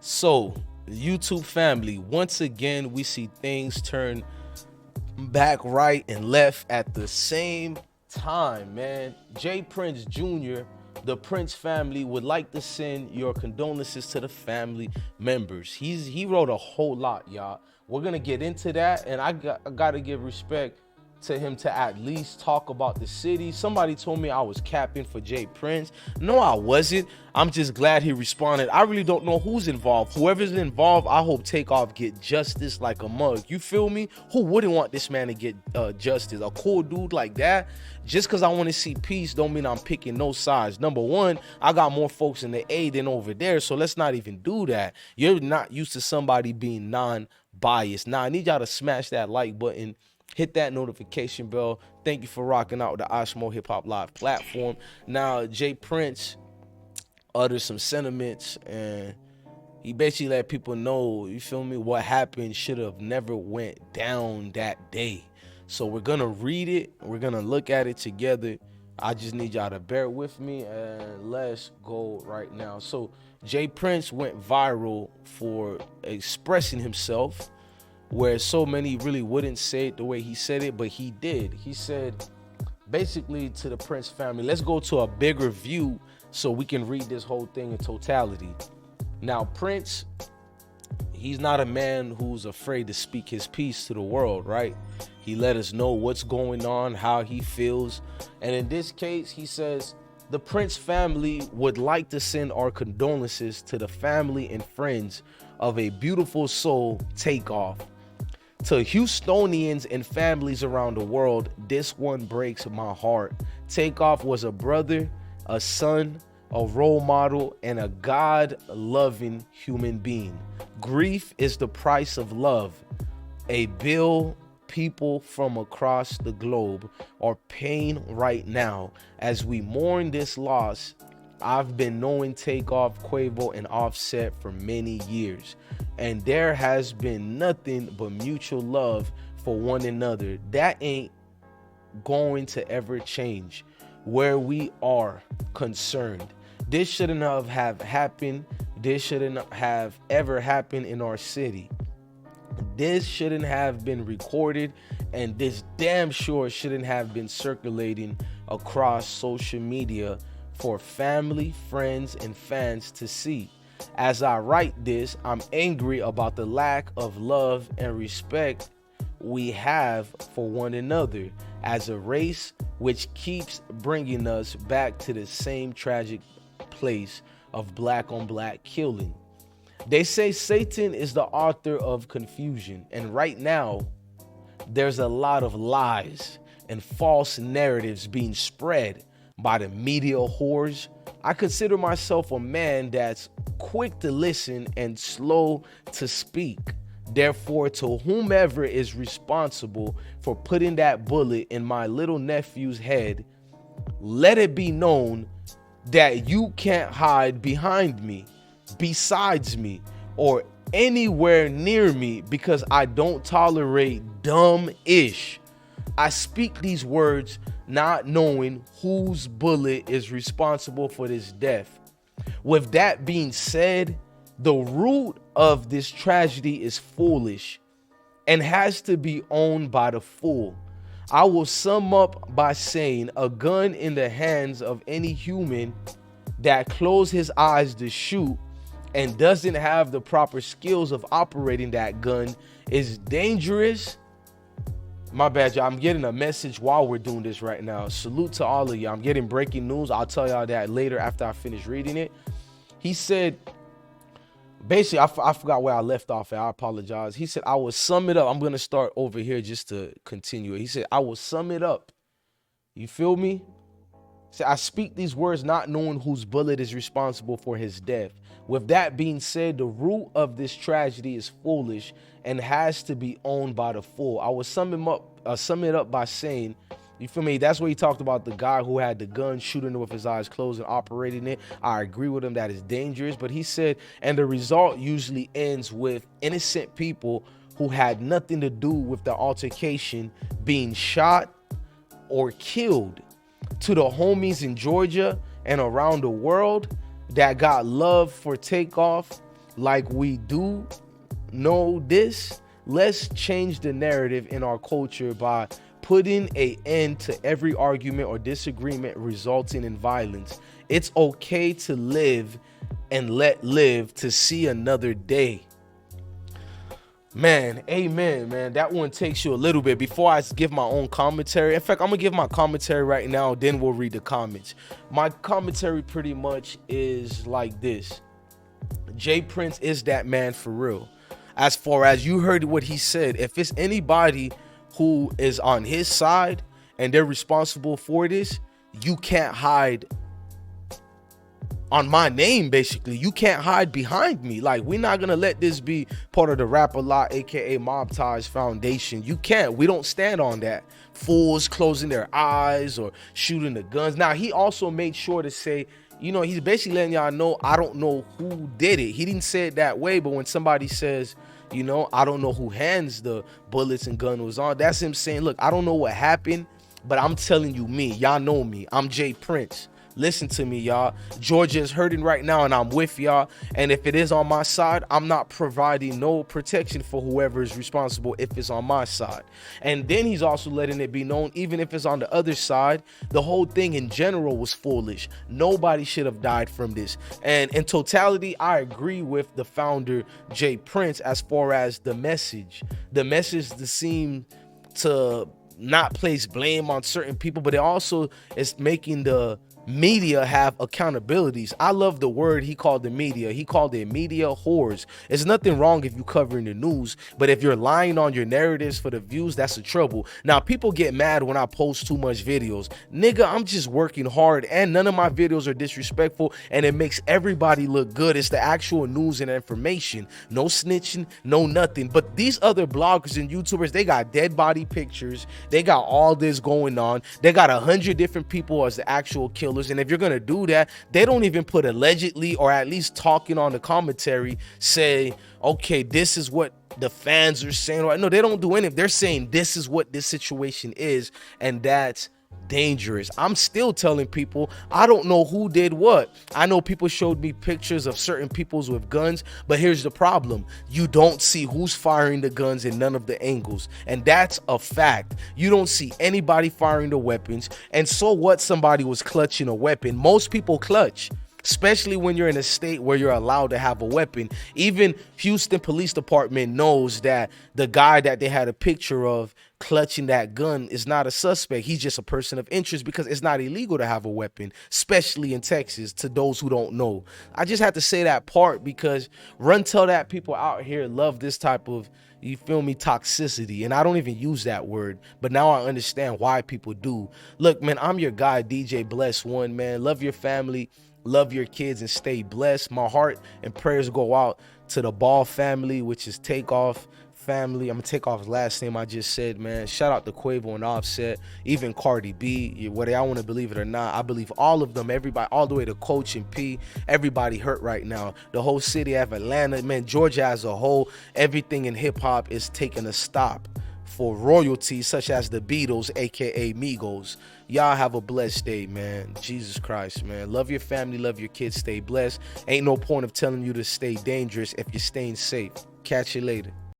So, YouTube family, once again, we see things turn back, right, and left at the same time, man. Jay Prince Jr., the Prince family would like to send your condolences to the family members. He wrote a whole lot, y'all. We're gonna get into that, and I gotta give respect to him to at least talk about the city. Somebody told me I was capping for Jay Prince. No, I wasn't. I'm just glad he responded. I really don't know who's involved. Whoever's involved, I hope Takeoff get justice like a mug. You feel me? Who wouldn't want this man to get justice? A cool dude like that. Just because I want to see peace don't mean I'm picking no sides. Number one, I got more folks in the A than over there, so let's not even do that. You're not used to somebody being non-biased. Now, I need y'all to smash that like button. Hit that notification bell. Thank you for rocking out with the Osmo Hip Hop Live platform. Now, Jay Prince uttered some sentiments, and he basically let people know, you feel me, what happened should have never went down that day. So we're going to read it. We're going to look at it together. I just need y'all to bear with me, and let's go right now. So Jay Prince went viral for expressing himself, where so many really wouldn't say it the way he said it, but he did. He said, basically, to the Prince family, let's go to a bigger view so we can read this whole thing in totality. Now, Prince, he's not a man who's afraid to speak his piece to the world, right? He let us know what's going on, how he feels. And in this case, he says, the Prince family would like to send our condolences to the family and friends of a beautiful soul, Takeoff. To Houstonians and families around the world, this one breaks my heart. Takeoff was a brother, a son, a role model, and a God-loving human being. Grief is the price of love, a bill people from across the globe are paying right now. As we mourn this loss, I've been knowing Takeoff, Quavo, and Offset for many years, and there has been nothing but mutual love for one another. That ain't going to ever change where we are concerned. This shouldn't have happened. This shouldn't have ever happened in our city. This shouldn't have been recorded, and this damn sure shouldn't have been circulating across social media for family, friends, and fans to see. As I write this, I'm angry about the lack of love and respect we have for one another as a race, which keeps bringing us back to the same tragic place of black on black killing. They say Satan is the author of confusion, and right now there's a lot of lies and false narratives being spread by the media whores. I consider myself a man that's quick to listen and slow to speak. Therefore, to whomever is responsible for putting that bullet in my little nephew's head, let it be known that you can't hide behind me, besides me, or anywhere near me, because I don't tolerate dumb-ish. I speak these words not knowing whose bullet is responsible for this death. With that being said, the root of this tragedy is foolish and has to be owned by the fool. I will sum up by saying a gun in the hands of any human that closes his eyes to shoot and doesn't have the proper skills of operating that gun is dangerous. My bad, y'all. I'm getting a message while we're doing this right now. Salute to all of y'all. I'm getting breaking news. I'll tell y'all that later after I finish reading it. He said, basically, I forgot where I left off at. I apologize. He said, I will sum it up. I'm going to start over here just to continue it. He said, I will sum it up. You feel me? So I speak these words not knowing whose bullet is responsible for his death. With that being said, the root of this tragedy is foolish and has to be owned by the fool. I will sum it up by saying, you feel me? That's what he talked about, the guy who had the gun shooting with his eyes closed and operating it. I agree with him that is dangerous, but he said, and the result usually ends with innocent people who had nothing to do with the altercation being shot or killed. To the homies in Georgia and around the world that got love for Takeoff, like we do know this, let's change the narrative in our culture by putting an end to every argument or disagreement resulting in violence. It's okay to live and let live to see another day. Man, amen, man. That one takes you a little bit. Before I give my own commentary, in fact, I'm gonna give my commentary right now, then we'll read the comments. My commentary pretty much is like this: Jay Prince is that man for real. As far as you heard what he said, if it's anybody who is on his side and they're responsible for this, you can't hide on my name. Basically, you can't hide behind me. Like, we're not gonna let this be part of the Rap a Lot, aka Mob Ties Foundation. You can't. We don't stand on that. Fools closing their eyes or shooting the guns. Now, he also made sure to say, you know, he's basically letting y'all know, I don't know who did it. He didn't say it that way, but when somebody says, you know, I don't know who hands the bullets and gun was on, that's him saying, look, I don't know what happened, but I'm telling you me. Y'all know me. I'm Jay Prince. Listen to me, y'all. Georgia is hurting right now, and I'm with y'all. And if it is on my side, I'm not providing no protection for whoever is responsible if it's on my side. And then he's also letting it be known, even if it's on the other side, the whole thing in general was foolish. Nobody should have died from this. And in totality, I agree with the founder, Jay Prince, as far as the message. The message seemed to not place blame on certain people, but it also is making the media have accountabilities. I love the word he called the media. He called it media whores. There's nothing wrong if you covering the news, but if you're lying on your narratives for the views, that's the trouble. Now, people get mad when I post too much videos. Nigga, I'm just working hard, and none of my videos are disrespectful, and it makes everybody look good. It's the actual news and information. No snitching, no nothing. But these other bloggers and YouTubers, they got dead body pictures. They got all this going on. They got 100 different people as the actual killers. And if you're gonna do that, they don't even put allegedly, or at least talking on the commentary, say, okay, this is what the fans are saying. Right? No, they don't do anything. They're saying this is what this situation is, and that's dangerous. I'm still telling people, I don't know who did what. I know people showed me pictures of certain peoples with guns, but here's the problem: you don't see who's firing the guns in none of the angles, and that's a fact. You don't see anybody firing the weapons. And so what? Somebody was clutching a weapon. Most people clutch, especially when you're in a state where you're allowed to have a weapon. Even Houston Police Department knows that the guy that they had a picture of clutching that gun is not a suspect. He's just a person of interest, because it's not illegal to have a weapon, especially in Texas, to those who don't know. I just have to say that part, because run tell that people out here love this type of, you feel me, toxicity. And I don't even use that word, but now I understand why people do. Look, man, I'm your guy, DJ Bless One, man. Love your family, love your kids, and stay blessed. My heart and prayers go out to the Ball family, which is Takeoff family. I'm gonna take off his last name I just said, man. Shout out to Quavo and Offset, even Cardi B. Whether I want to believe it or not, I believe all of them, everybody, all the way to Coach and P. Everybody hurt right now. The whole city of Atlanta, man, Georgia as a whole, everything in hip-hop is taking a stop for royalties such as the Beatles, aka Migos. Y'all have a blessed day, man. Jesus Christ, man. Love your family, love your kids, stay blessed. Ain't no point of telling you to stay dangerous if you're staying safe. Catch you later.